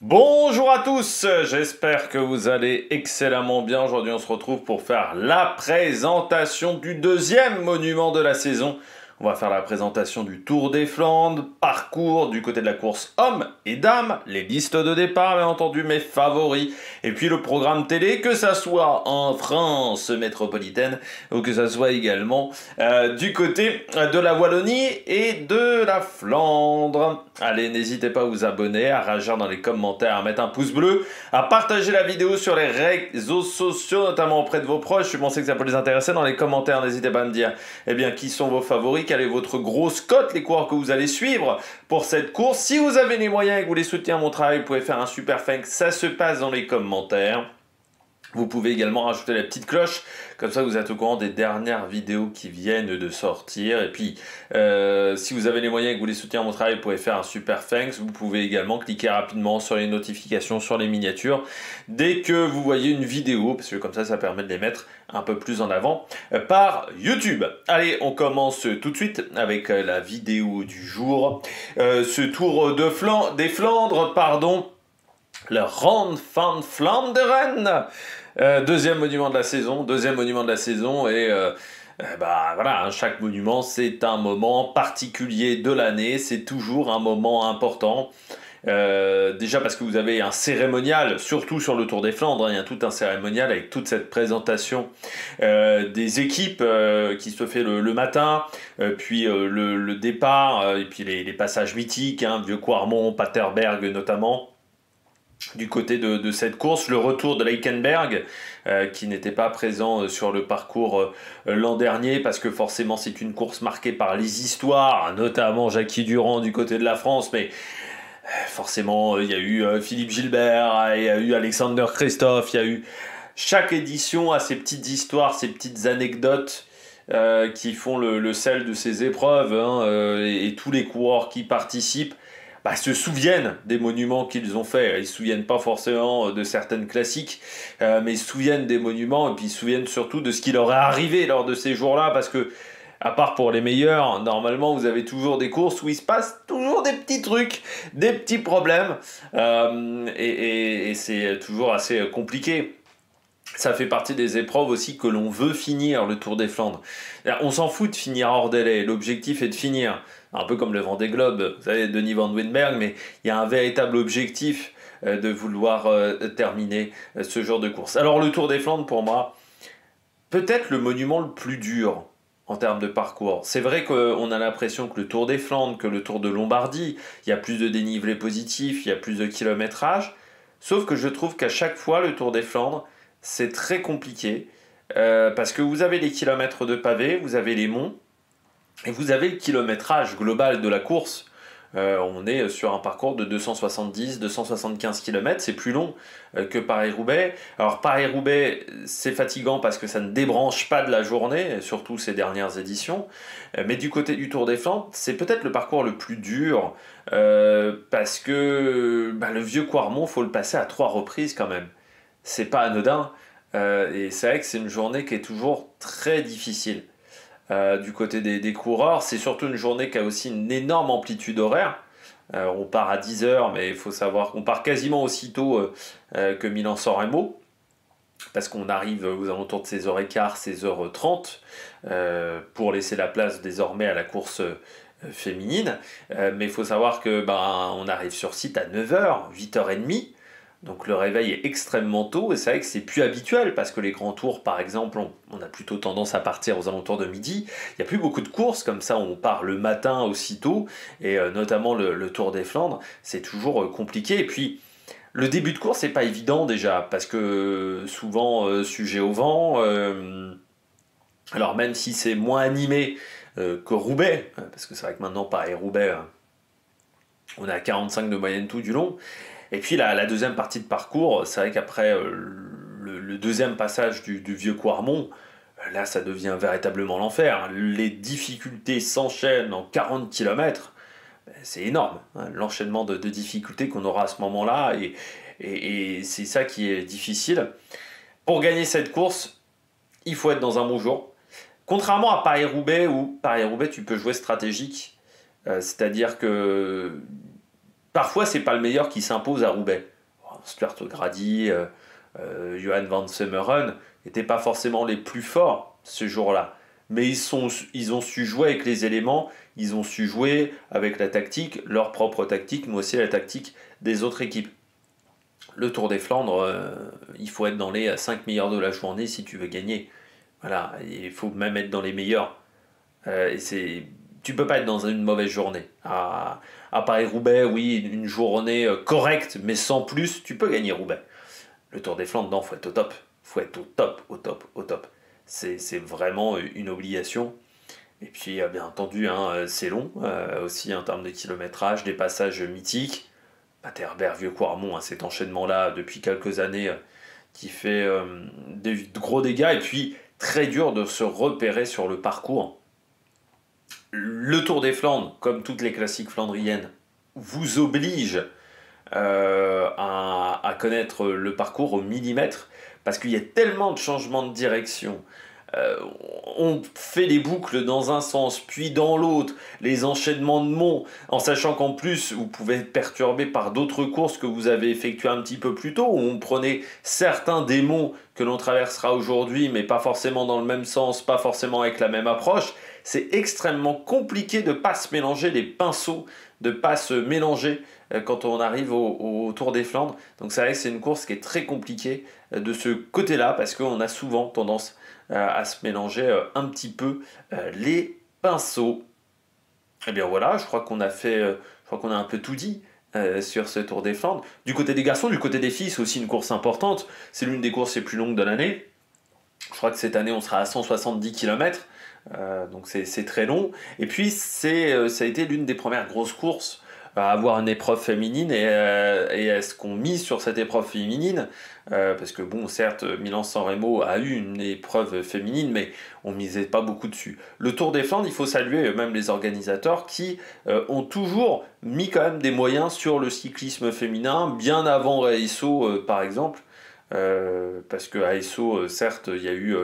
Bonjour à tous, j'espère que vous allez excellemment bien. Aujourd'hui on se retrouve pour faire la présentation du deuxième monument de la saison. On va faire la présentation du Tour des Flandres, parcours du côté de la course hommes et dames, les listes de départ bien entendu, mes favoris, et puis le programme télé, que ça soit en France métropolitaine ou que ça soit également du côté de la Wallonie et de la Flandre. Allez, n'hésitez pas à vous abonner, à réagir dans les commentaires, à mettre un pouce bleu, à partager la vidéo sur les réseaux sociaux, notamment auprès de vos proches. Si vous pensez que ça peut les intéresser, dans les commentaires, n'hésitez pas à me dire qui sont vos favoris, quelle est votre grosse cote, les coureurs que vous allez suivre pour cette course. Si vous avez les moyens et que vous voulez soutenir mon travail, vous pouvez faire un super thanks, ça se passe dans les commentaires. Vous pouvez également rajouter la petite cloche, comme ça vous êtes au courant des dernières vidéos qui viennent de sortir. Et puis, si vous avez les moyens et que vous voulez soutenir mon travail, vous pouvez faire un super thanks. Vous pouvez également cliquer rapidement sur les notifications, sur les miniatures, dès que vous voyez une vidéo, parce que comme ça permet de les mettre un peu plus en avant par YouTube. Allez, on commence tout de suite avec la vidéo du jour. Ce tour des Flandres, pardon, le Ronde van Vlaanderen. Deuxième monument de la saison, et voilà, hein, chaque monument c'est un moment particulier de l'année, c'est toujours un moment important. Déjà parce que vous avez un cérémonial, surtout sur le Tour des Flandres, hein, il y a tout un cérémonial avec toute cette présentation des équipes qui se fait le matin, puis le départ, et puis les passages mythiques, hein, Vieux-Quarmont, Paterberg notamment. Du côté de cette course, le retour de Leikenberg, qui n'était pas présent sur le parcours l'an dernier, parce que forcément c'est une course marquée par les histoires, notamment Jackie Durand du côté de la France, mais forcément il y a eu Philippe Gilbert, il y a eu Alexander Christophe, il y a eu... Chaque édition a ses petites histoires, ses petites anecdotes qui font le sel de ces épreuves, hein, et tous les coureurs qui participent se souviennent des monuments qu'ils ont faits. Ils ne se souviennent pas forcément de certaines classiques, mais ils se souviennent des monuments, et puis ils se souviennent surtout de ce qui leur est arrivé lors de ces jours-là, parce que, à part pour les meilleurs, normalement vous avez toujours des courses où il se passe toujours des petits trucs, des petits problèmes, et c'est toujours assez compliqué. Ça fait partie des épreuves aussi que l'on veut finir, le Tour des Flandres. On s'en fout de finir hors délai, l'objectif est de finir. Un peu comme le Vendée Globe, vous savez, Denis Van Winberg, mais il y a un véritable objectif de vouloir terminer ce genre de course. Alors le Tour des Flandres, pour moi, peut-être le monument le plus dur en termes de parcours. C'est vrai qu'on a l'impression que le Tour des Flandres, que le Tour de Lombardie, il y a plus de dénivelé positif, il y a plus de kilométrage, sauf que je trouve qu'à chaque fois, le Tour des Flandres, c'est très compliqué, parce que vous avez les kilomètres de pavés, vous avez les monts, et vous avez le kilométrage global de la course. On est sur un parcours de 270-275 km, c'est plus long que Paris-Roubaix. Alors Paris-Roubaix, c'est fatigant parce que ça ne débranche pas de la journée, surtout ces dernières éditions. Mais du côté du Tour des Flandres, c'est peut-être le parcours le plus dur, parce que le Vieux-Quarmont, faut le passer à 3 reprises quand même. C'est pas anodin, et c'est vrai que c'est une journée qui est toujours très difficile. Du côté des coureurs, c'est surtout une journée qui a aussi une énorme amplitude horaire. On part à 10 heures, mais il faut savoir qu'on part quasiment aussitôt que Milan-San Remo, parce qu'on arrive aux alentours de 16h15, 16h30, pour laisser la place désormais à la course féminine. Mais il faut savoir que on arrive sur site à 9h, 8h30. Donc le réveil est extrêmement tôt, et c'est vrai que c'est plus habituel, parce que les grands tours, par exemple, on a plutôt tendance à partir aux alentours de midi. Il n'y a plus beaucoup de courses comme ça, on part le matin aussitôt, et notamment le Tour des Flandres, c'est toujours compliqué. Et puis, le début de course, c'est pas évident déjà, parce que souvent sujet au vent, alors même si c'est moins animé que Roubaix, parce que c'est vrai que maintenant, Paris-Roubaix, on est à 45 de moyenne tout du long. Et puis la deuxième partie de parcours, c'est vrai qu'après le deuxième passage du Vieux-Quarmont, là ça devient véritablement l'enfer. Les difficultés s'enchaînent en 40 km, c'est énorme, hein, l'enchaînement de difficultés qu'on aura à ce moment-là, et c'est ça qui est difficile. Pour gagner cette course, il faut être dans un bon jour. Contrairement à Paris-Roubaix, où Paris-Roubaix tu peux jouer stratégique, c'est-à-dire que parfois, c'est pas le meilleur qui s'impose à Roubaix. Stuart Grady, Johan van Semmeren n'étaient pas forcément les plus forts ce jour-là. Mais ils ont su jouer avec les éléments, ils ont su jouer avec la tactique, leur propre tactique, mais aussi la tactique des autres équipes. Le Tour des Flandres, il faut être dans les 5 meilleurs de la journée si tu veux gagner. Voilà, il faut même être dans les meilleurs. Tu peux pas être dans une mauvaise journée. À Paris-Roubaix, oui, une journée correcte, mais sans plus, tu peux gagner Roubaix. Le Tour des Flandres, non, faut être au top. Faut être au top, au top, au top. C'est vraiment une obligation. Et puis, bien entendu, hein, c'est long, aussi en termes de kilométrage, des passages mythiques. Paterberg, Vieux-Quarmont, hein, cet enchaînement-là depuis quelques années qui fait de gros dégâts. Et puis, très dur de se repérer sur le parcours. Le Tour des Flandres, comme toutes les classiques flandriennes, vous oblige à connaître le parcours au millimètre, parce qu'il y a tellement de changements de direction. On fait les boucles dans un sens, puis dans l'autre, les enchaînements de monts, en sachant qu'en plus, vous pouvez être perturbé par d'autres courses que vous avez effectuées un petit peu plus tôt, où on prenait certains des monts que l'on traversera aujourd'hui, mais pas forcément dans le même sens, pas forcément avec la même approche. C'est extrêmement compliqué de ne pas se mélanger les pinceaux, de ne pas se mélanger quand on arrive au Tour des Flandres. Donc c'est vrai que c'est une course qui est très compliquée de ce côté-là, parce qu'on a souvent tendance à se mélanger un petit peu les pinceaux. Et bien voilà, je crois qu'on a un peu tout dit sur ce Tour des Flandres. Du côté des garçons, du côté des filles, c'est aussi une course importante. C'est l'une des courses les plus longues de l'année. Je crois que cette année, on sera à 170 km. Donc c'est très long. Et puis, ça a été l'une des premières grosses courses à avoir une épreuve féminine. Et est-ce qu'on mise sur cette épreuve féminine parce que bon, certes, Milan-San Remo a eu une épreuve féminine, mais on misait pas beaucoup dessus. Le Tour des Flandres, il faut saluer même les organisateurs qui ont toujours mis quand même des moyens sur le cyclisme féminin, bien avant ASO par exemple. Parce que ASO, certes, il y a eu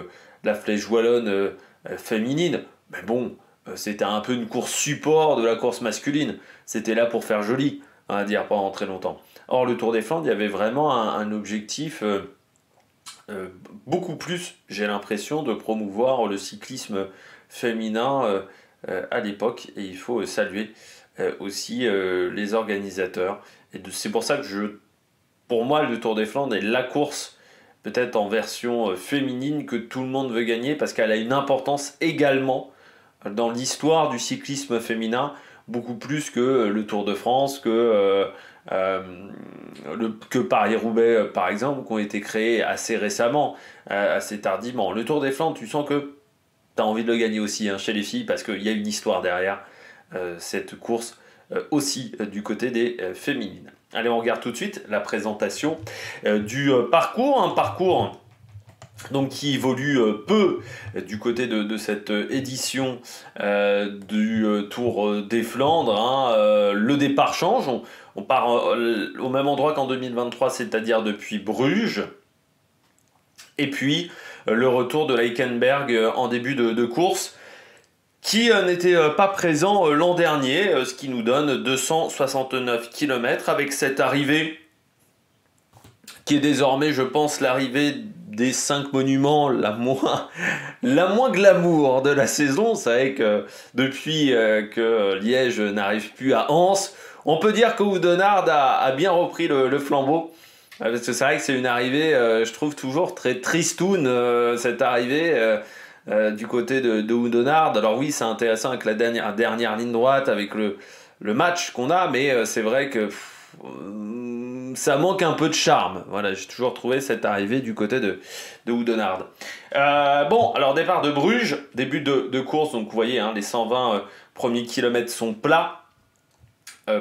la Flèche Wallonne féminine, mais bon, c'était un peu une course support de la course masculine. C'était là pour faire joli, on va dire, pendant très longtemps. Or, le Tour des Flandres, il y avait vraiment un objectif beaucoup plus, j'ai l'impression, de promouvoir le cyclisme féminin à l'époque. Et il faut saluer aussi les organisateurs. Et c'est pour ça que pour moi, le Tour des Flandres est la course, peut-être en version féminine, que tout le monde veut gagner, parce qu'elle a une importance également dans l'histoire du cyclisme féminin, beaucoup plus que le Tour de France, que Paris-Roubaix, par exemple, qui ont été créés assez récemment, assez tardivement. Le Tour des Flandres, tu sens que tu as envie de le gagner aussi chez les filles, parce qu'il y a une histoire derrière cette course aussi du côté des féminines. Allez, on regarde tout de suite la présentation du parcours. Un parcours donc, qui évolue peu du côté de cette édition du Tour des Flandres. Le départ change. On part au même endroit qu'en 2023, c'est-à-dire depuis Bruges. Et puis, le retour de l'Eikenberg en début de course, qui n'était pas présent l'an dernier, ce qui nous donne 269 km avec cette arrivée qui est désormais, je pense, l'arrivée des 5 monuments la moins glamour de la saison. C'est vrai que depuis que Liège n'arrive plus à Anse, on peut dire que Oudenaarde a bien repris le flambeau. Parce que c'est vrai que c'est une arrivée, je trouve, toujours très tristoun, cette arrivée du côté de Oudenaarde. Alors oui, c'est intéressant avec la dernière ligne droite, avec le match qu'on a, mais c'est vrai que ça manque un peu de charme. Voilà, j'ai toujours trouvé cette arrivée du côté de Oudenaarde. Bon, alors départ de Bruges, début de course, donc vous voyez, les 120 premiers kilomètres sont plats.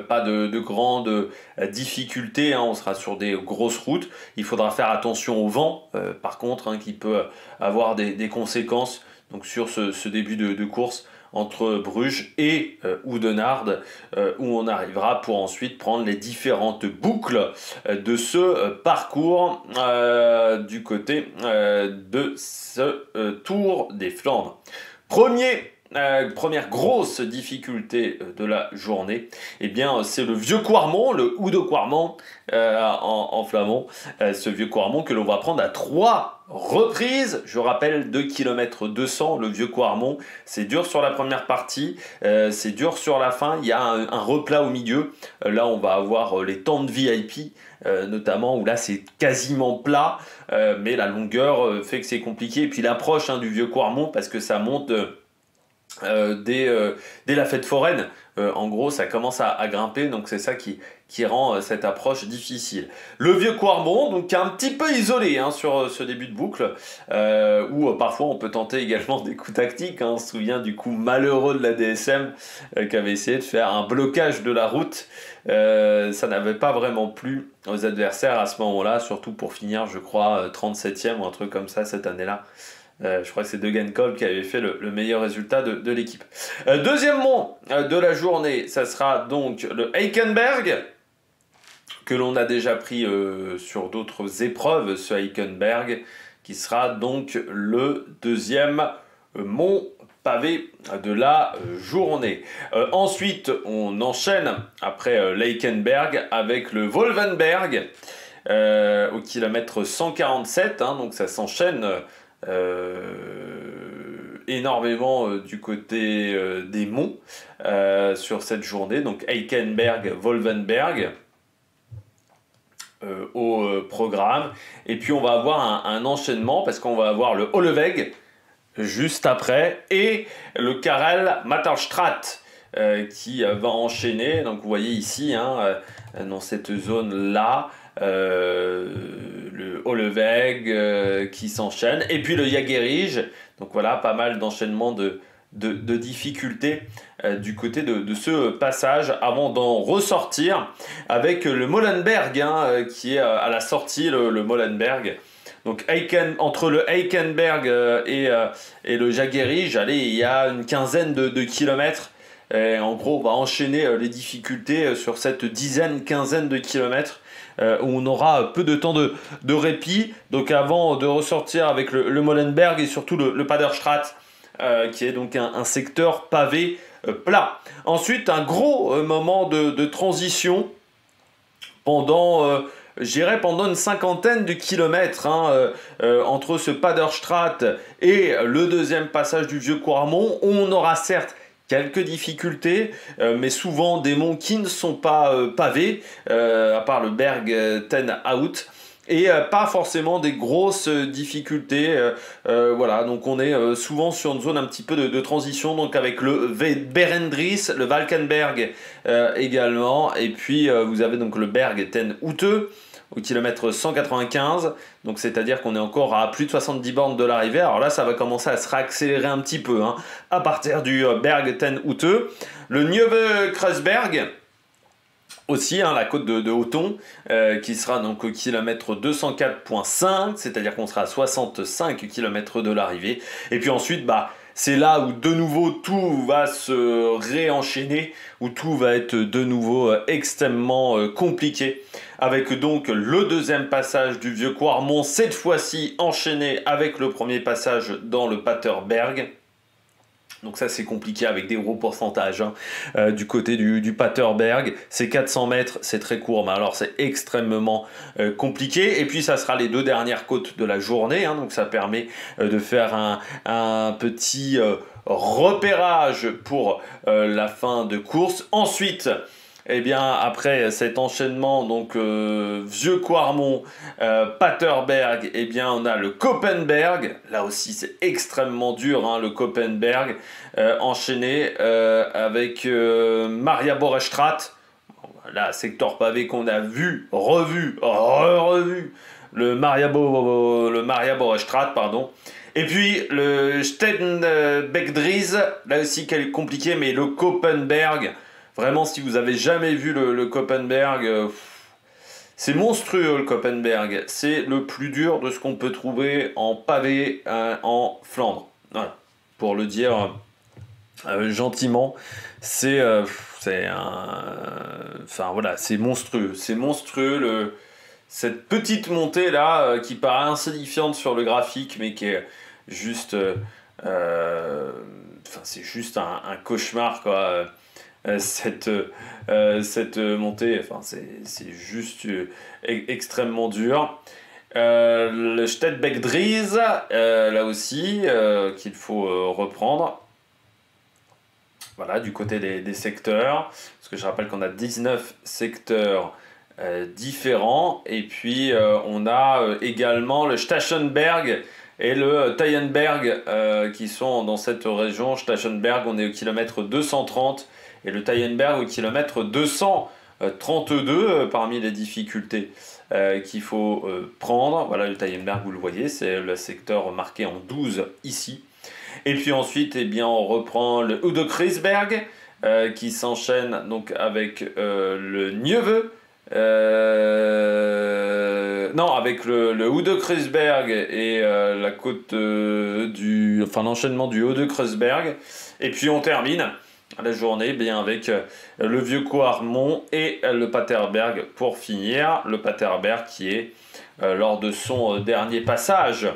Pas de grandes difficultés, on sera sur des grosses routes. Il faudra faire attention au vent, par contre, qui peut avoir des conséquences donc, sur ce début de course entre Bruges et Oudenaarde, où on arrivera pour ensuite prendre les différentes boucles de ce parcours du côté de ce Tour des Flandres. Premier première grosse difficulté de la journée, eh bien, c'est le vieux Quarmont, le Hout de Quarmont en flamand. Ce vieux Quarmont que l'on va prendre à 3 reprises. Je rappelle 2 km 200, le vieux Quarmont. C'est dur sur la première partie, c'est dur sur la fin. Il y a un replat au milieu. Là, on va avoir les tentes VIP. Notamment où là c'est quasiment plat, mais la longueur fait que c'est compliqué. Et puis l'approche du vieux Quarmont, parce que ça monte dès la fête foraine. En gros, ça commence à grimper, donc c'est ça qui rend cette approche difficile. Le vieux Quarmont, donc un petit peu isolé sur ce début de boucle, où parfois on peut tenter également des coups tactiques. On se souvient du coup malheureux de la DSM qui avait essayé de faire un blocage de la route. Ça n'avait pas vraiment plu aux adversaires à ce moment-là, surtout pour finir, je crois, 37e ou un truc comme ça cette année-là. Je crois que c'est Degan Kolb qui avait fait le meilleur résultat de l'équipe. Deuxième mont de la journée, ça sera donc le Heikenberg, que l'on a déjà pris sur d'autres épreuves, ce Heikenberg, qui sera donc le deuxième mont pavé de la journée. Ensuite, on enchaîne après l'Heikenberg avec le Wolvenberg au kilomètre 147, donc ça s'enchaîne énormément du côté des monts sur cette journée, donc Heikenberg, Wolvenberg au programme, et puis on va avoir un enchaînement parce qu'on va avoir le Holleweg juste après et le Karel Matterstraat qui va enchaîner. Donc vous voyez ici dans cette zone là le Holleweg qui s'enchaîne, et puis le Jagerige. Donc voilà, pas mal d'enchaînements de difficultés du côté de ce passage avant d'en ressortir avec le Molenberg qui est à la sortie, le Molenberg. Donc entre le Heikenberg et le Jagerige, il y a une quinzaine de kilomètres. Et en gros, on va enchaîner les difficultés sur cette quinzaine de kilomètres où on aura peu de temps de répit. Donc avant de ressortir avec le Molenberg et surtout le Paderstraat, qui est donc un secteur pavé plat. Ensuite, un gros moment de transition pendant une cinquantaine de kilomètres entre ce Paderstraat et le deuxième passage du vieux Quarmont. On aura certes quelques difficultés, mais souvent des monts qui ne sont pas pavés, à part le Berg Ten Hout, et pas forcément des grosses difficultés. Voilà, donc on est souvent sur une zone un petit peu de transition, donc avec le Berendries, le Valkenberg également, et puis vous avez donc le Berg Ten Houte au kilomètre 195, donc c'est-à-dire qu'on est encore à plus de 70 bornes de l'arrivée. Alors là, ça va commencer à se réaccélérer un petit peu à partir du Berg Ten Houte. Le Nieuwe Kruisberg, aussi, la côte de Hoton, qui sera donc au kilomètre 204,5, c'est-à-dire qu'on sera à 65 km de l'arrivée. Et puis ensuite, c'est là où de nouveau tout va se réenchaîner, où tout va être de nouveau extrêmement compliqué. Avec donc le deuxième passage du vieux Quarmont, cette fois-ci enchaîné avec le premier passage dans le Paterberg. Donc ça c'est compliqué avec des gros pourcentages du côté du Paterberg. C'est 400 mètres, c'est très court, mais alors c'est extrêmement compliqué. Et puis ça sera les deux dernières côtes de la journée, donc ça permet de faire un petit repérage pour la fin de course. Ensuite, après cet enchaînement, donc vieux Quarmont, Paterberg, on a le Koppenberg. Là aussi, c'est extrêmement dur, le Koppenberg, enchaîné avec Maria Borestraat. Là, secteur pavé qu'on a vu, revu, le Maria Borestraat, pardon. Et puis le Steenbeckdries, là aussi compliqué, mais le Koppenberg. Vraiment, si vous avez jamais vu le Koppenberg, c'est monstrueux le Koppenberg. C'est le plus dur de ce qu'on peut trouver en pavé en Flandre. Voilà. Pour le dire gentiment, c'est monstrueux. C'est monstrueux cette petite montée là qui paraît insignifiante sur le graphique, mais qui est juste c'est juste un cauchemar, quoi. Cette montée, enfin, c'est juste extrêmement dur. Le Stettbeck Dries, là aussi, qu'il faut reprendre. Voilà, du côté des secteurs, parce que je rappelle qu'on a 19 secteurs différents, et puis on a également le Stachenberg et le Tyenberg qui sont dans cette région. Stachenberg, on est au kilomètre 230, et le Tyenberg au kilomètre 232 parmi les difficultés qu'il faut prendre. Voilà, le Tyenberg, vous le voyez, c'est le secteur marqué en 12 ici. Et puis ensuite, eh bien, on reprend le Udekrisberg qui s'enchaîne donc avec le Nieve. Non, avec le Udekrisberg et la côte l'enchaînement du Udekrisberg. Et puis on termine la journée bien avec le Vieux-Coarmont et le Paterberg pour finir. Le Paterberg qui est lors de son dernier passage.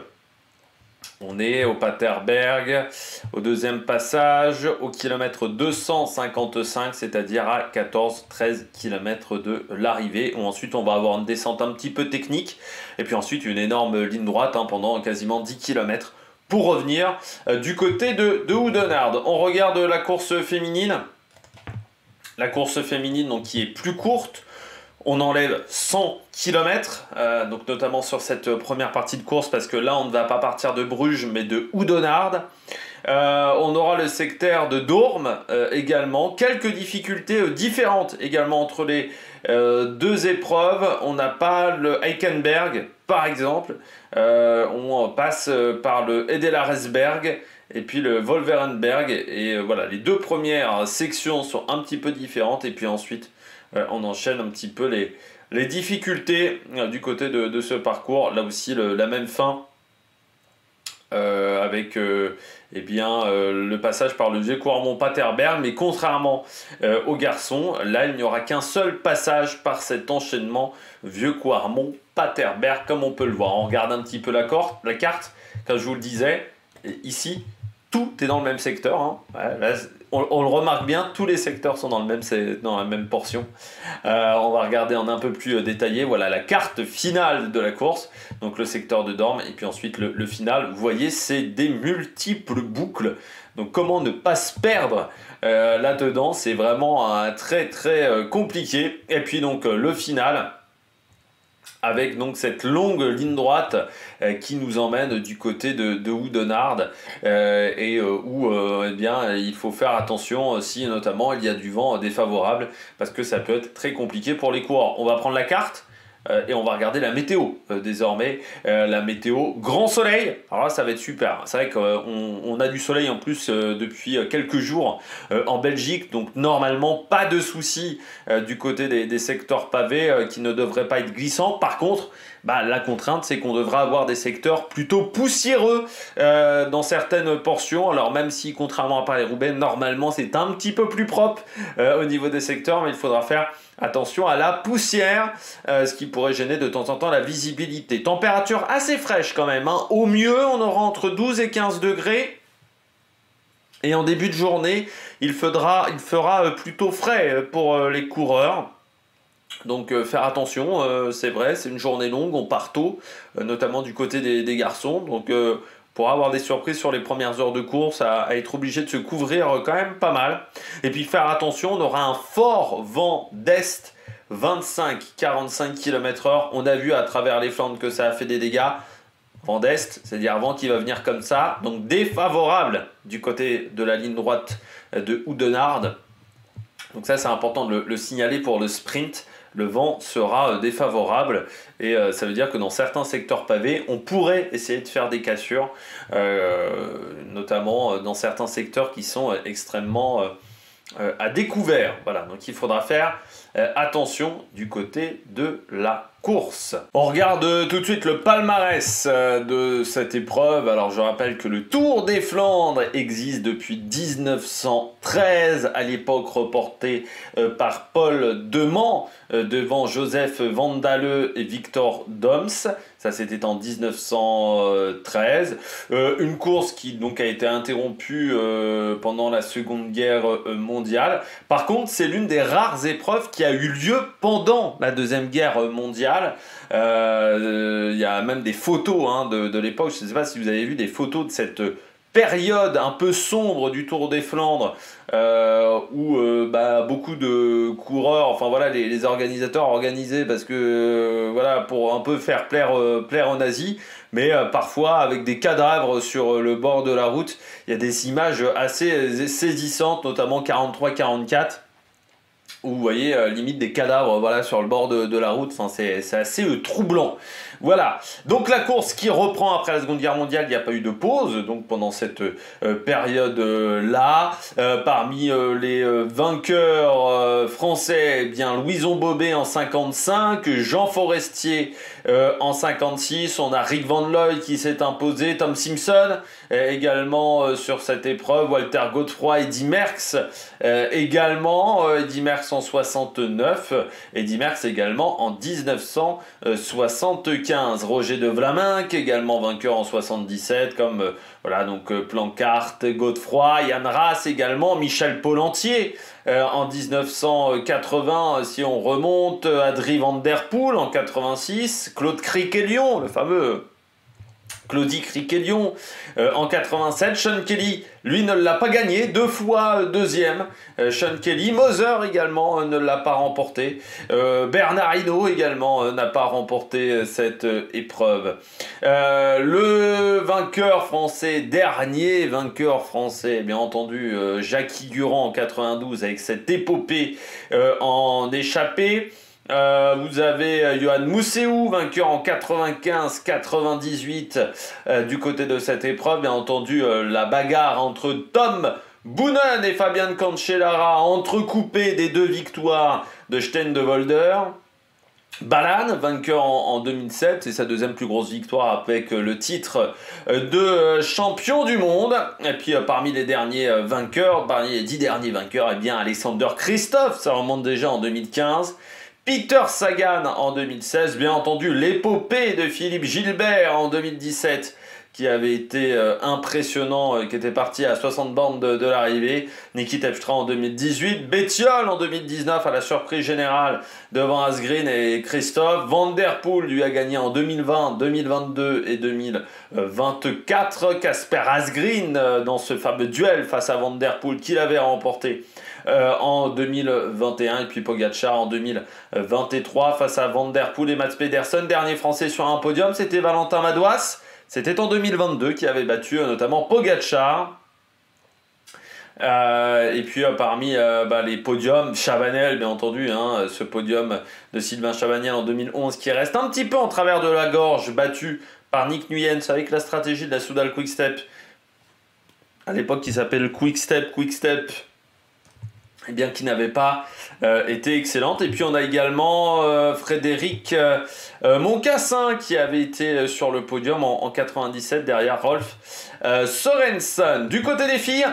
On est au Paterberg, au deuxième passage, au kilomètre 255, c'est-à-dire à 14-13 km de l'arrivée. Ensuite, on va avoir une descente un petit peu technique, et puis ensuite une énorme ligne droite pendant quasiment 10 km pour revenir du côté de Oudenarde. On regarde la course féminine. La course féminine donc, qui est plus courte. On enlève 100 km, donc notamment sur cette première partie de course, parce que là, on ne va pas partir de Bruges, mais de Oudenarde. On aura le secteur de Dorme également. Quelques difficultés différentes également entre les deux épreuves. On n'a pas le Heikenberg, par exemple. On passe par le Edelaresberg et puis le Wolverenberg. Et voilà, les deux premières sections sont un petit peu différentes. Et puis ensuite, on enchaîne un petit peu les difficultés du côté de ce parcours. Là aussi, la même fin avec le passage par le Vieux-Coarmont-Paterberg. Mais contrairement aux garçons, là, il n'y aura qu'un seul passage par cet enchaînement Vieux-Coarmont-Paterberg, comme on peut le voir. On regarde un petit peu la carte, comme je vous le disais, ici, tout est dans le même secteur. Hein. Ouais, là, on le remarque bien, tous les secteurs sont dans la même portion. On va regarder en un peu plus détaillé. Voilà la carte finale de la course. Donc le secteur de Dorme et puis ensuite le final. Vous voyez, c'est des multiples boucles. Donc comment ne pas se perdre là-dedans. C'est vraiment très très compliqué. Et puis donc le final, avec donc cette longue ligne droite qui nous emmène du côté de Oudenarde où il faut faire attention si notamment il y a du vent défavorable, parce que ça peut être très compliqué pour les coureurs. On va prendre la carte et on va regarder la météo désormais. La météo, grand soleil, alors là ça va être super. C'est vrai qu'on a du soleil en plus depuis quelques jours en Belgique, donc normalement pas de soucis du côté des secteurs pavés qui ne devraient pas être glissants. Par contre, la contrainte, c'est qu'on devra avoir des secteurs plutôt poussiéreux dans certaines portions. Alors même si, contrairement à Paris-Roubaix, normalement c'est un petit peu plus propre au niveau des secteurs, mais il faudra faire attention à la poussière, ce qui pourrait gêner de temps en temps la visibilité. Température assez fraîche quand même. Hein. Au mieux, on aura entre 12 et 15 degrés. Et en début de journée, il fera plutôt frais pour les coureurs. Donc faire attention, c'est vrai, c'est une journée longue, on part tôt, notamment du côté des garçons. Donc pour avoir des surprises sur les premières heures de course, à être obligé de se couvrir quand même pas mal. Et puis faire attention, on aura un fort vent d'est, 25-45 km/h. On a vu à travers les Flandres que ça a fait des dégâts. Vent d'est, c'est-à-dire vent qui va venir comme ça, donc défavorable du côté de la ligne droite de Oudenarde. Donc ça c'est important de le signaler pour le sprint. Le vent sera défavorable et ça veut dire que dans certains secteurs pavés, on pourrait essayer de faire des cassures, notamment dans certains secteurs qui sont extrêmement à découvert. Voilà, donc il faudra faire attention du côté de la course. On regarde tout de suite le palmarès de cette épreuve. Alors je rappelle que le Tour des Flandres existe depuis 1913, à l'époque reporté par Paul Deman devant Joseph Vandale et Victor Doms. Ça c'était en 1913. Une course qui donc a été interrompue pendant la Seconde Guerre mondiale. Par contre, c'est l'une des rares épreuves qui a eu lieu pendant la Deuxième Guerre mondiale. Il y a même des photos de l'époque. Je ne sais pas si vous avez vu des photos de cette période un peu sombre du Tour des Flandres où beaucoup de coureurs, enfin voilà, les organisateurs organisaient parce que voilà, pour un peu faire plaire aux nazis, mais parfois avec des cadavres sur le bord de la route. Il y a des images assez saisissantes, notamment 43-44. Où vous voyez limite des cadavres voilà, sur le bord de la route, enfin, c'est assez troublant. Voilà, donc la course qui reprend après la Seconde Guerre mondiale, il n'y a pas eu de pause, donc pendant cette période-là, parmi les vainqueurs français, eh bien Louison Bobet en 55, Jean Forestier en 56, on a Rick Van Looy qui s'est imposé, Tom Simpson également sur cette épreuve, Walter Godefroy, Eddy Merckx également, Eddy Merckx en 69, Eddy Merckx également en 1975. Roger de Vlaminck également vainqueur en 77, comme voilà donc Plancart, Godefroy, Yann Ras également, Michel Pollentier en 1980, si on remonte, Adrie Van Der Poel en 86, Claude Criquelion, le fameux Claudie Criquelion en 87, Sean Kelly, lui ne l'a pas gagné, 2 fois deuxième, Sean Kelly, Moser également ne l'a pas remporté, Bernard Hinault également n'a pas remporté cette épreuve. Le vainqueur français, dernier vainqueur français, bien entendu, Jackie Durand en 92 avec cette épopée en échappée. Vous avez Johan Mousseau, vainqueur en 95-98 du côté de cette épreuve. Bien entendu, la bagarre entre Tom Boonen et Fabian Cancellara, entrecoupée des 2 victoires de Steen de Volder. Balan, vainqueur en 2007, c'est sa deuxième plus grosse victoire avec le titre de champion du monde. Et puis parmi les derniers vainqueurs, parmi les 10 derniers vainqueurs, eh bien Alexander Kristoff, ça remonte déjà en 2015. Peter Sagan en 2016, bien entendu l'épopée de Philippe Gilbert en 2017 qui avait été impressionnant, qui était parti à 60 bornes de l'arrivée, Niki Terpstra en 2018, Bettiol en 2019 à la surprise générale devant Asgreen et Christophe, Van Der Poel lui a gagné en 2020, 2022 et 2024, Kasper Asgreen dans ce fameux duel face à Van Der Poel qu'il avait remporté en 2021 et puis Pogacar en 2023 face à Van Der Poel et Mats Pedersen. Dernier français sur un podium, c'était Valentin Madouas, c'était en 2022 qui avait battu notamment Pogacar. Et puis parmi les podiums, Chabanel bien entendu, ce podium de Sylvain Chabanel en 2011 qui reste un petit peu en travers de la gorge, battu par Nick Nuijens avec la stratégie de la Soudal Quick-Step, à l'époque qui s'appelle Quick-Step, eh bien, qui n'avait pas été excellente. Et puis on a également Frédéric Moncassin qui avait été sur le podium en 97 derrière Rolf Sørensen. Du côté des filles,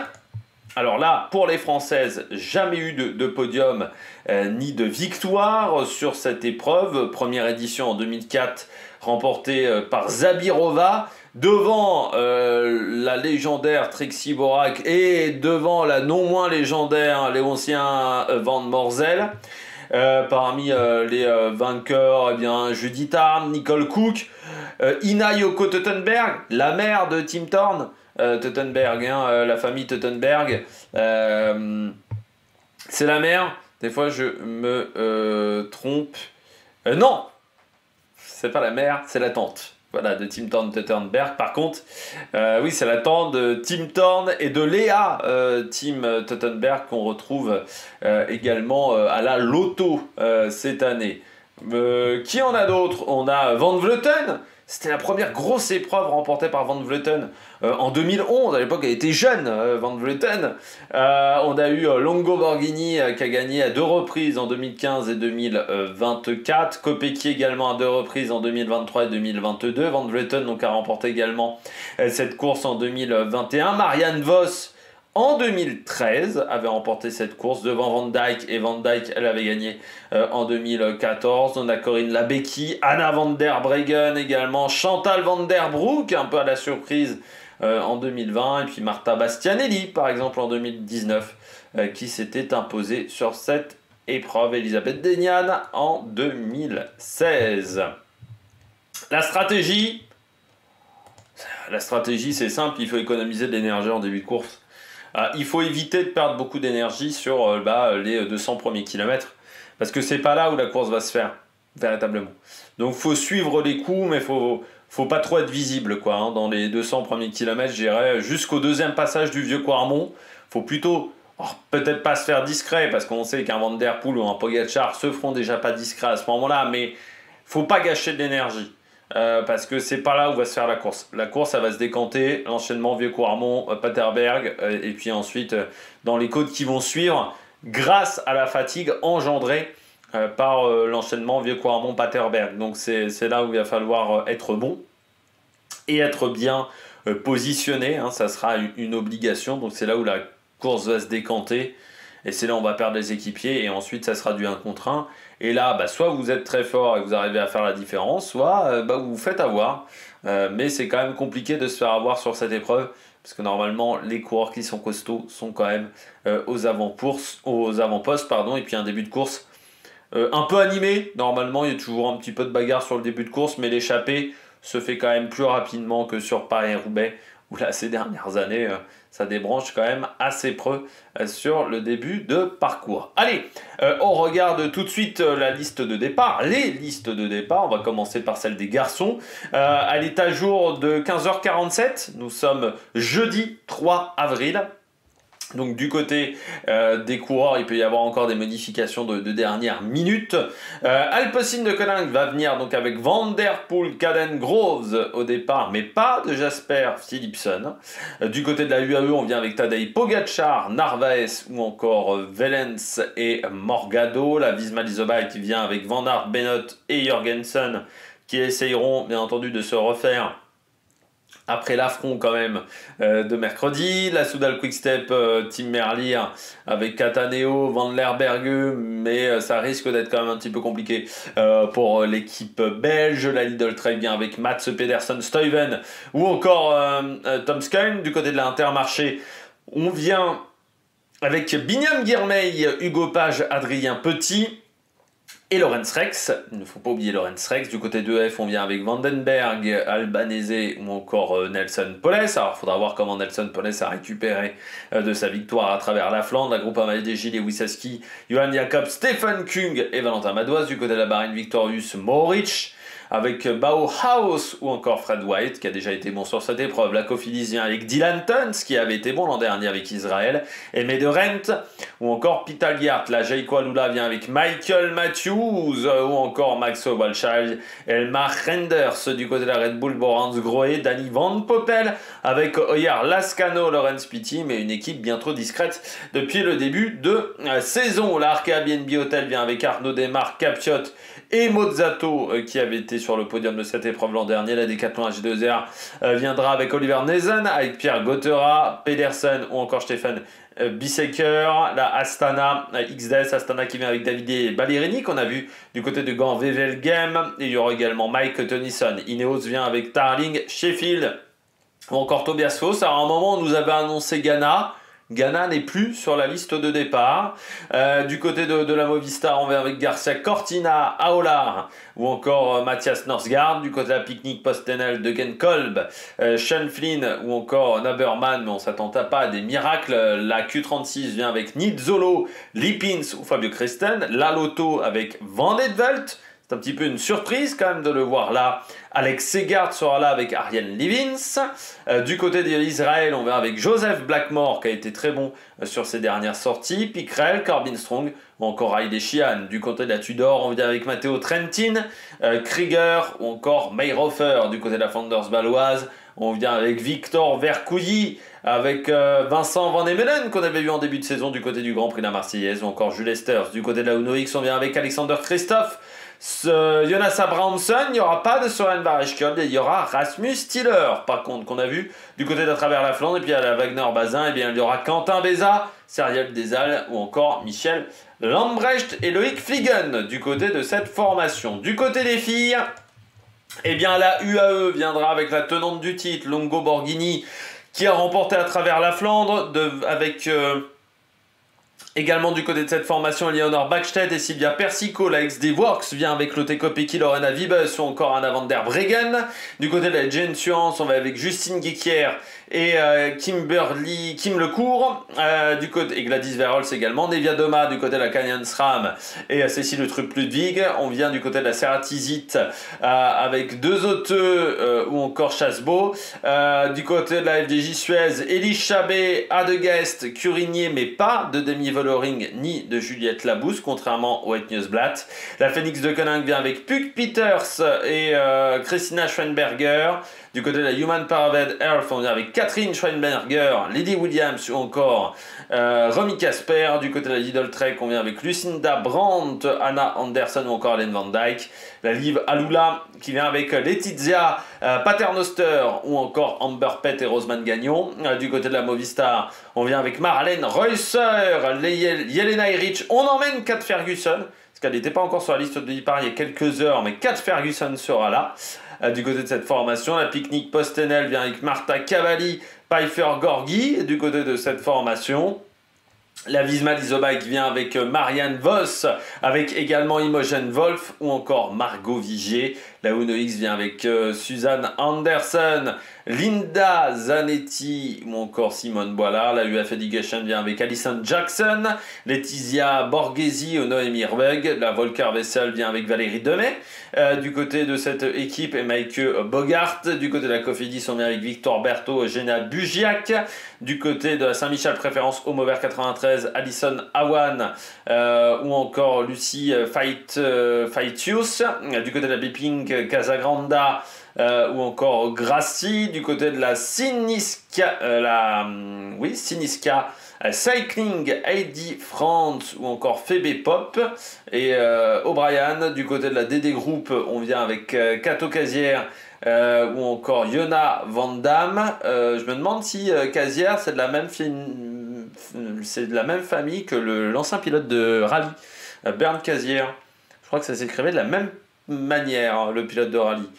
alors là, pour les Françaises, jamais eu de podium ni de victoire sur cette épreuve. Première édition en 2004, remportée par Zabirova, devant la légendaire Trixie Borak et devant la non moins légendaire Léontien Van Morzel. Parmi les vainqueurs, eh bien, Judith Arndt, Nicole Cook, Ina Yoko Teutenberg, la mère de Tim Thorne, Teutenberg, la famille Teutenberg, c'est la mère, des fois je me trompe, non, c'est pas la mère, c'est la tante. Voilà, de Tim Thorne Teutenberg. Par contre, oui, c'est la tante de Tim Thorne et de Léa Tim Teutenberg qu'on retrouve également à la Loto cette année. Qui en a d'autres? On a Van Vleuten, C'était la première grosse épreuve remportée par Van Vleuten en 2011. À l'époque, elle était jeune, Van Vleuten. On a eu Longo Borghini qui a gagné à 2 reprises en 2015 et 2024. Kopecky également à 2 reprises en 2023 et 2022. Van Vleuten donc a remporté également cette course en 2021. Marianne Vos en 2013 avait remporté cette course devant Van Dijk, et Van Dijk elle avait gagné en 2014. On a Corinne Labecchi, Anna van der Breggen également, Chantal van der Broek un peu à la surprise en 2020, et puis Marta Bastianelli par exemple en 2019 qui s'était imposée sur cette épreuve, Elisabeth Deignan en 2016. La stratégie c'est simple, il faut économiser de l'énergie en début de course. Il faut éviter de perdre beaucoup d'énergie sur les 200 premiers kilomètres, parce que c'est pas là où la course va se faire, véritablement. Donc il faut suivre les coups, mais faut pas trop être visible, quoi, hein. Dans les 200 premiers kilomètres, je dirais, jusqu'au deuxième passage du Vieux-Quarmont, faut plutôt, peut-être pas se faire discret, parce qu'on sait qu'un Van Der Poel ou un Pogačar se feront déjà pas discret à ce moment-là, mais faut pas gâcher de l'énergie. Parce que c'est pas là où va se faire la course. La course, elle va se décanter, l'enchaînement Vieux-Quarmont, Paterberg, et puis ensuite dans les côtes qui vont suivre, grâce à la fatigue engendrée par l'enchaînement Vieux-Quarmont, Paterberg. Donc c'est là où il va falloir être bon et être bien positionné, hein, ça sera une obligation. Donc c'est là où la course va se décanter, et c'est là où on va perdre les équipiers, et ensuite ça sera du 1 contre 1. Et là, soit vous êtes très fort et vous arrivez à faire la différence, soit vous vous faites avoir. Mais c'est quand même compliqué de se faire avoir sur cette épreuve, parce que normalement, les coureurs qui sont costauds sont quand même aux avant-postes, et puis un début de course un peu animé. Normalement, il y a toujours un petit peu de bagarre sur le début de course, mais l'échappée se fait quand même plus rapidement que sur Paris-Roubaix, où là, ces dernières années, ça débranche quand même assez près sur le début de parcours. Allez, on regarde tout de suite la liste de départ, les listes de départ. On va commencer par celle des garçons. Elle est à jour de 15h47. Nous sommes jeudi 3 avril. Donc du côté des coureurs, il peut y avoir encore des modifications de dernière minute. Alpecin de Koning va venir donc avec Van Der Poel, Caden Groves au départ, mais pas de Jasper Philipsen. Du côté de la UAE, on vient avec Tadej Pogačar, Narvaez ou encore Wellens et Morgado. La Visma Lease qui vient avec Van Aert, Bennett et Jorgensen, qui essayeront bien entendu de se refaire après l'affront quand même de mercredi. La Soudal Quickstep, Tim Merlier avec Cataneo, Van Lerbergue, mais ça risque d'être quand même un petit peu compliqué pour l'équipe belge. La Lidl Trek vient avec Mats Pedersen, Stuyven ou encore Tom Skyn. Du côté de l'Intermarché, on vient avec Binyam Girmay, Hugo Page, Adrien Petit et Lorenz Rex. Il ne faut pas oublier Lorenz Rex. Du côté de F, on vient avec Vandenberg, Albanese ou encore Nelson Poles. Alors, il faudra voir comment Nelson Poles a récupéré de sa victoire à travers la Flandre. La groupe AMD, Gilles Wissaski, Johan Jacob, Stefan Kung et Valentin Madoise. Du côté de la Bahreïn Victorious, Mohoric avec Bauhaus ou encore Fred White qui a déjà été bon sur cette épreuve. La Cofidis vient avec Dylan Tuns qui avait été bon l'an dernier avec Israël, et de Rent ou encore Pitaliart. La Jayco Alula vient avec Michael Matthews ou encore Max Walscheid, Elmar Renders. Du côté de la Red Bull, Borans Grohe, Danny Van Poppel avec Oyer Lascano, Laurens Pitti, mais une équipe bien trop discrète depuis le début de saison. La Arkea BNB Hotel vient avec Arnaud Desmar, Capiot et Mozzato qui avait été sur le podium de cette épreuve l'an dernier. La Decathlon H2R viendra avec Oliver Nezen, avec Pierre Gottera, Pedersen ou encore Stefan Bisseker. La Astana XDS, Astana qui vient avec Davide Ballerini qu'on a vu du côté de Gand Wevelgem. Et il y aura également Mike Tennyson. Ineos vient avec Tarling, Sheffield ou encore Tobias Foss. Alors à un moment on nous avait annoncé Ghana. Ghana n'est plus sur la liste de départ. Du côté de la Movistar, on vient avec Garcia Cortina, Aolar ou encore Mathias Norsgaard. Du côté de la Picnic Postenel, de Kolb, Sean Flynn ou encore Naberman, mais on ne s'attendait pas à des miracles. La Q36 vient avec Nizzolo, Lippins ou Fabio Christen. La Lotto avec Van Edvelt. C'est un petit peu une surprise quand même de le voir là. Alex Segard sera là avec Ariane Livins. Du côté d'Israël, on verra avec Joseph Blackmore qui a été très bon sur ses dernières sorties. Pickrell, Corbin Strong ou encore Riley Sheehan. Du côté de la Tudor, on vient avec Matteo Trentin, Krieger ou encore Mayhofer. Du côté de la Flanders baloise, on vient avec Victor Vercouilly, avec Vincent Van Emelen qu'on avait vu en début de saison du côté du Grand Prix de la Marseillaise, ou encore Jules Esters. Du côté de la Uno X, on vient avec Alexander Christophe, Jonas Abrahamsson. Il n'y aura pas de Søren Vareskjold et il y aura Rasmus Stiller, par contre, qu'on a vu du côté d'à travers la Flandre. Et puis à la Wagner Bazin, eh bien, il y aura Quentin Béza, Serial Desal ou encore Michel Lambrecht et Loïc Fliegen du côté de cette formation. Du côté des filles, eh bien la UAE viendra avec la tenante du titre, Longo Borghini, qui a remporté à travers la Flandre, avec également du côté de cette formation, Leonor Bakstedt et Sylvia Persico. La ex des Works vient avec Lotte Kopecky, Lorena Wiebes ou encore Anna van der Breggen. Du côté de la Jane Suance, on va avec Justine Guiquière et Kim Lecourt, du côté, et Gladys Verholz également. Nevia Doma du côté de la Canyon SRAM et Cécile Trupp-Ludwig. On vient du côté de la Ceratizit avec deux Auteux ou encore Chassebeau. Du côté de la FDJ Suez, Elie Chabet, Adegest, Curigné, mais pas de Demi Vollering ni de Juliette Labousse, contrairement au Het Nieuwsblad. La Phoenix de Koning vient avec Puk Peters et Christina Schweinberger. Du côté de la Human Paravet Earth, on vient avec Catherine Schweinberger, Lydie Williams ou encore Romy Casper. Du côté de la Lidl Trek, on vient avec Lucinda Brandt, Anna Anderson ou encore Hélène Van Dyke. La Liv Alula qui vient avec Laetitia Paternoster ou encore Amber Pett et Rosemane Gagnon. Du côté de la Movistar, on vient avec Marlène Reusser, Jelena Erich. On emmène Kat Ferguson, parce qu'elle n'était pas encore sur la liste de départ il y a quelques heures, mais Kat Ferguson sera là. Du côté de cette formation, la Picnic Postenel vient avec Marta Cavalli, Pfeiffer Gorgi. Du côté de cette formation, la Visma Lisobike vient avec Marianne Voss, avec également Imogen Wolf ou encore Margot Vigier. La Uno X vient avec Suzanne Anderson, Linda Zanetti ou encore Simone Boilard. La UF Education vient avec Alison Jackson, Laetitia Borghesi ou Noémie Herbeg. La Volker Wessel vient avec Valérie Demet. Du côté de cette équipe, et Maike Bogart. Du côté de la Cofidis, on vient avec Victor Berthaud, Géna Bugiac. Du côté de la Saint-Michel Préférence Homover 93, Alison Awan ou encore Lucie Faitius. Du côté de la Biping, Casagranda ou encore Grassi. Du côté de la Siniska, Siniska Cycling, Heidi France ou encore Phoebe Pop et O'Brien. Du côté de la DD Group, on vient avec Kato Casière ou encore Yona Van Damme. Je me demande si Casière c'est de la même famille que l'ancien pilote de rallye, Bernd Casière. Je crois que ça s'écrivait de la même manière, le pilote de rallye.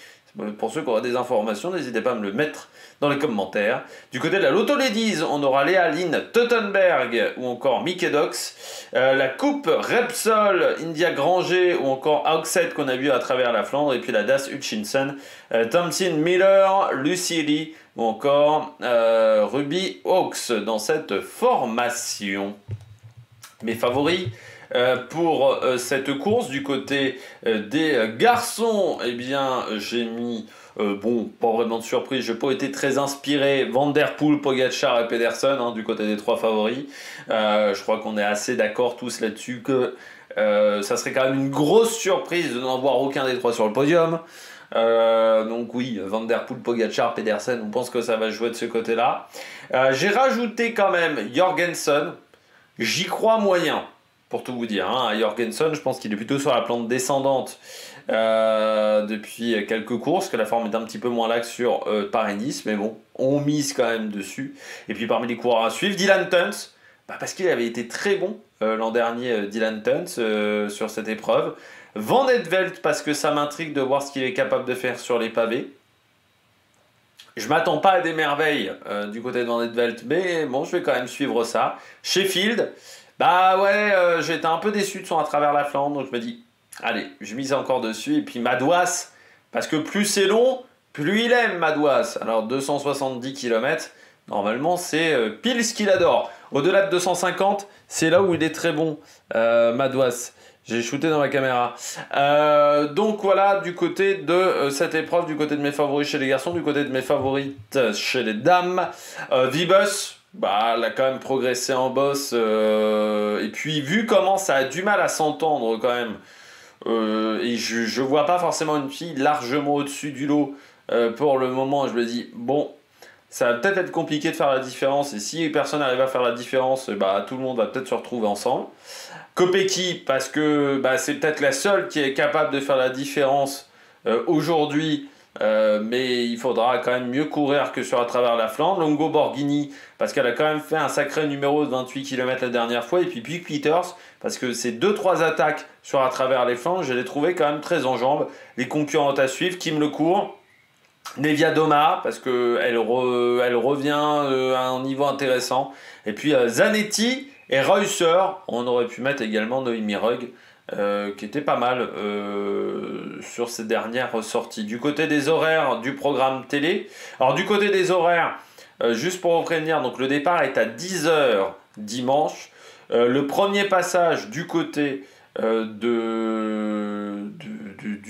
Pour ceux qui auraient des informations, n'hésitez pas à me le mettre dans les commentaires. Du côté de la Lotto Ladies, on aura Léa Lynn Tottenberg ou encore Mickey Dox. La Coupe Repsol, India Granger ou encore Auxette qu'on a vu à travers la Flandre. Et puis la Das Hutchinson, Thompson Miller, Lucy Lee ou encore Ruby Hawks dans cette formation. Mes favoris pour cette course du côté des garçons, eh bien j'ai mis pas vraiment de surprise, je n'ai pas été très inspiré, Van Der Poel, Pogacar et Pedersen du côté des trois favoris. Je crois qu'on est assez d'accord tous là-dessus que ça serait quand même une grosse surprise de n'en voir aucun des trois sur le podium. Donc oui, Van Der Poel, Pogacar, Pedersen, on pense que ça va jouer de ce côté-là. J'ai rajouté quand même Jorgensen, j'y crois moyen. Pour tout vous dire, Jorgensen, je pense qu'il est plutôt sur la plante descendante depuis quelques courses, que la forme est un petit peu moins laxe sur Paris-Nice, mais bon, on mise quand même dessus. Et puis parmi les coureurs à suivre, Dylan Tuns, parce qu'il avait été très bon l'an dernier, Dylan Tuns, sur cette épreuve. Van Etvelt, parce que ça m'intrigue de voir ce qu'il est capable de faire sur les pavés. Je m'attends pas à des merveilles du côté de Van Etvelt, mais bon, je vais quand même suivre ça. Sheffield, j'ai été un peu déçu de son à travers la Flandre, donc je me dis, allez, je mise encore dessus. Et puis Madouas, parce que plus c'est long, plus il aime Madouas. Alors 270 km, normalement c'est pile ce qu'il adore. Au-delà de 250, c'est là où il est très bon, Madouas. J'ai shooté dans ma caméra. Donc voilà, du côté de cette épreuve, du côté de mes favoris chez les garçons, du côté de mes favorites chez les dames. Vibus, bah, elle a quand même progressé en boss. Et puis, vu comment ça a du mal à s'entendre quand même, et je vois pas forcément une fille largement au-dessus du lot pour le moment, je me dis, bon, ça va peut-être être compliqué de faire la différence. Et si personne n'arrive à faire la différence, bah, tout le monde va peut-être se retrouver ensemble. Kopecky, parce que bah, c'est peut-être la seule qui est capable de faire la différence aujourd'hui, mais il faudra quand même mieux courir que sur à travers la Flandre. Longo Borghini, parce qu'elle a quand même fait un sacré numéro de 28 km la dernière fois. Et puis Buck Peters, parce que ces 2-3 attaques sur à travers les Flandres, je les trouvais quand même très en jambes. Les concurrentes à suivre, Kim Lecourt, Nevia Doma, parce qu'elle revient à un niveau intéressant. Et puis Zanetti et Reusser, on aurait pu mettre également Noémie Rugg, qui était pas mal sur ces dernières sorties. Du côté des horaires du programme télé, alors du côté des horaires, juste pour vous prévenir, donc le départ est à 10 h dimanche. Le premier passage du côté du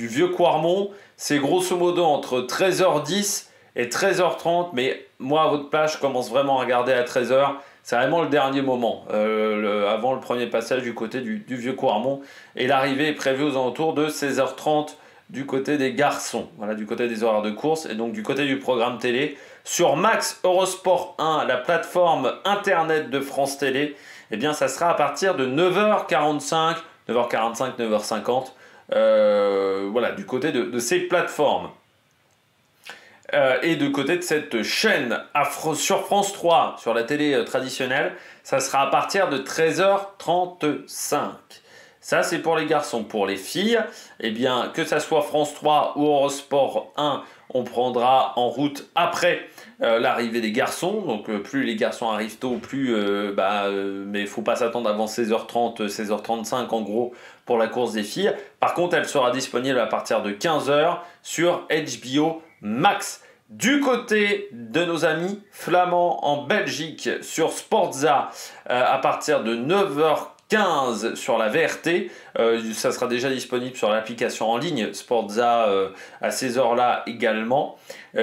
vieux Quarmont, c'est grosso modo entre 13h10 et 13h30, mais moi à votre place, je commence vraiment à regarder à 13h. C'est vraiment le dernier moment, avant le premier passage du côté du vieux Quarmont. Et l'arrivée est prévue aux alentours de 16h30 du côté des garçons, voilà, du côté des horaires de course. Et donc du côté du programme télé, sur Max Eurosport 1, la plateforme internet de France Télé, eh bien ça sera à partir de 9h45, 9h50, voilà, du côté de ces plateformes. Et de côté de cette chaîne sur France 3, sur la télé traditionnelle, ça sera à partir de 13h35. Ça, c'est pour les garçons. Pour les filles, eh bien, que ça soit France 3 ou Eurosport 1, on prendra en route après l'arrivée des garçons. Donc, plus les garçons arrivent tôt, plus... mais il ne faut pas s'attendre avant 16h30, 16h35 en gros pour la course des filles. Par contre, elle sera disponible à partir de 15h sur HBO Max. Du côté de nos amis flamands en Belgique sur Sportza, à partir de 9h15 sur la VRT, ça sera déjà disponible sur l'application en ligne Sportza à ces heures-là également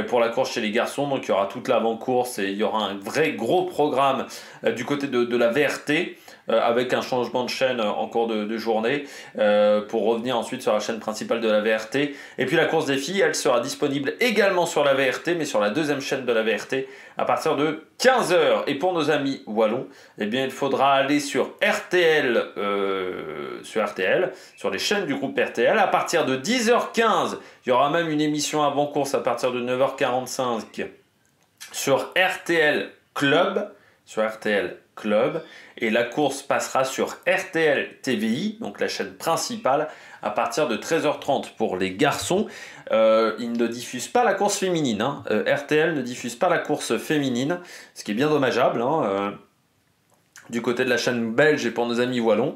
pour la course chez les garçons. Donc il y aura toute l'avant-course et il y aura un vrai gros programme du côté de la VRT. Avec un changement de chaîne en cours de journée pour revenir ensuite sur la chaîne principale de la VRT. Et puis la course des filles, elle sera disponible également sur la VRT, mais sur la deuxième chaîne de la VRT à partir de 15h. Et pour nos amis wallons, eh bien, il faudra aller sur RTL, sur les chaînes du groupe RTL. À partir de 10h15, il y aura même une émission avant-course à partir de 9h45 sur RTL Club. Et la course passera sur RTL TVI, donc la chaîne principale, à partir de 13h30 pour les garçons. Ils ne diffusent pas la course féminine, hein. RTL ne diffuse pas la course féminine, ce qui est bien dommageable, hein, du côté de la chaîne belge et pour nos amis wallons.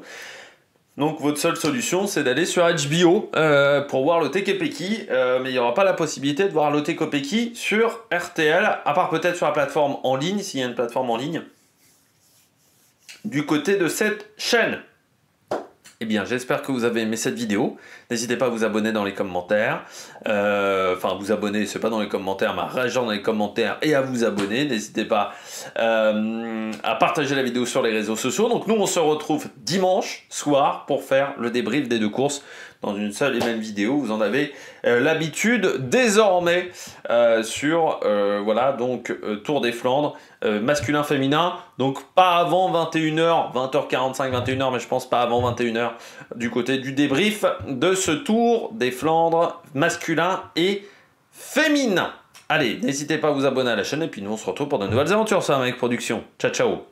Donc votre seule solution, c'est d'aller sur HBO pour voir Lotte Kopecky, mais il n'y aura pas la possibilité de voir Lotte Kopecky sur RTL, à part peut-être sur la plateforme en ligne, s'il y a une plateforme en ligne, du côté de cette chaîne. Eh bien, j'espère que vous avez aimé cette vidéo. N'hésitez pas à vous abonner dans les commentaires. Enfin, vous abonner, c'est pas dans les commentaires, mais à réagir dans les commentaires et à vous abonner. N'hésitez pas à partager la vidéo sur les réseaux sociaux. Donc nous, on se retrouve dimanche soir pour faire le débrief des deux courses dans une seule et même vidéo. Vous en avez l'habitude désormais sur voilà, donc Tour des Flandres, masculin, féminin. Donc pas avant 21h, 20h45, 21h, mais je pense pas avant 21h du côté du débrief de ce Tour des Flandres masculin et féminin. Allez, n'hésitez pas à vous abonner à la chaîne et puis nous on se retrouve pour de nouvelles aventures sur Mec Production. Ciao ciao.